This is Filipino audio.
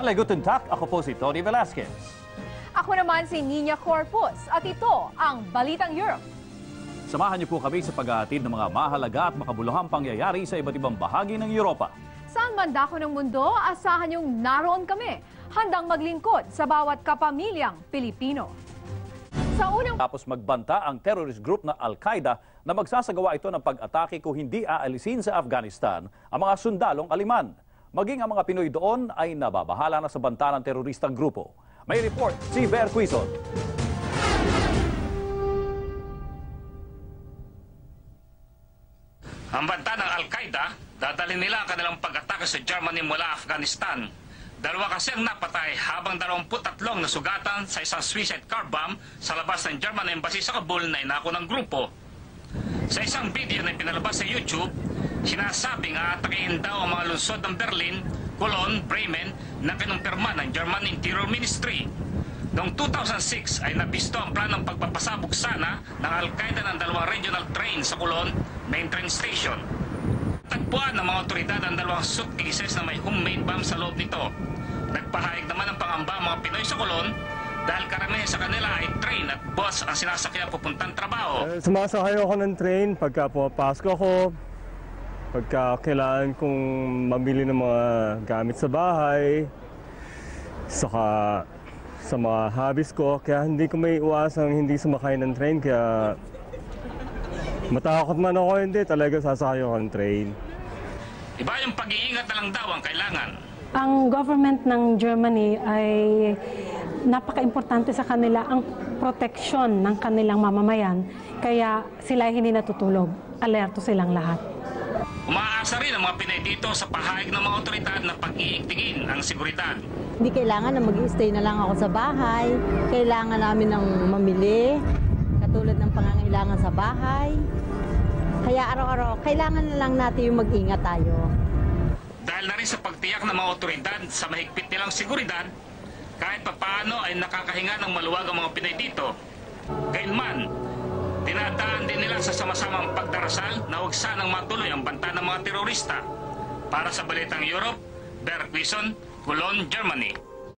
Shale, guten Tag. Ako po si Tony Velasquez. Ako naman si Nina Corpus at ito ang Balitang Europe. Samahan niyo po kami sa paghahatid ng mga mahalaga at makabuluhang pangyayari sa iba't ibang bahagi ng Europa. Saan man dako ng mundo, asahan niyong naroon kami, handang maglingkod sa bawat kapamilyang Pilipino. Sa unang Tapos magbanta ang terrorist group na Al-Qaeda na magsasagawa ito ng pag-atake kung hindi aalisin sa Afghanistan ang mga sundalong Aliman. Maging ang mga Pinoy doon ay nababahala na sa banta ng teroristang grupo. May report si Ver Quizon. Ang banta ng Al-Qaeda, dadalhin nila ang kanilang pag-atake sa Germany mula Afghanistan. Dalawa kasi ang napatay habang 23 nasugatan sa isang suicide car bomb sa labas ng German Embassy sa Kabul na inako ng grupo. Sa isang video na pinalabas sa YouTube, sinasabing aatakihin daw ang mga lungsod ng Berlin, Cologne, Bremen na kinumpirma ng German Interior Ministry. Noong 2006 ay nabisto ang planong pagpapasabog sana ng Al-Qaeda ng dalawang regional train sa Cologne main train station. Tagpuan ng mga otoridad ang dalawang suitcases na may homemade bomb sa loob nito. Nagpahayag naman ng pangamba ang mga Pinoy sa Cologne dahil karamihan sa kanila ay train at bus ang sinasakyan pupuntang trabaho. Sumasakay ako ng train pagka pumapasok ako, pagka kailangan kong mamili ng mga gamit sa bahay, saka sa mga hobbies ko, kaya hindi ko may iwasang hindi sumakay ng train, kaya matakot man ako hindi, talaga sasakay ako ng train. Iba yung pag-iingat na lang daw ang kailangan. Ang government ng Germany ay napaka-importante sa kanila ang proteksyon ng kanilang mamamayan, kaya sila ay hindi natutulog. Alerto silang lahat. Umaasa rin ang mga Pinay dito sa pahayag ng mga otoridad na pag-iigtingin ang seguridad. Hindi kailangan na mag-i-stay na lang ako sa bahay. Kailangan namin ng mamili, katulad ng pangangailangan sa bahay. Kaya araw-araw, kailangan na lang natin yung mag-ingat tayo. Dahil na rin sa pagtiyak ng mga otoridad sa mahigpit nilang seguridad, kahit papaano ay nakakahinga ng maluwag ang mga Pinay dito. Gayunman, dinadaan din nila sa sama-samang pagdarasal na huwag sanang matuloy ang banta ng mga terorista. Para sa Balitang Europe, Ver Quizon, Cologne, Germany.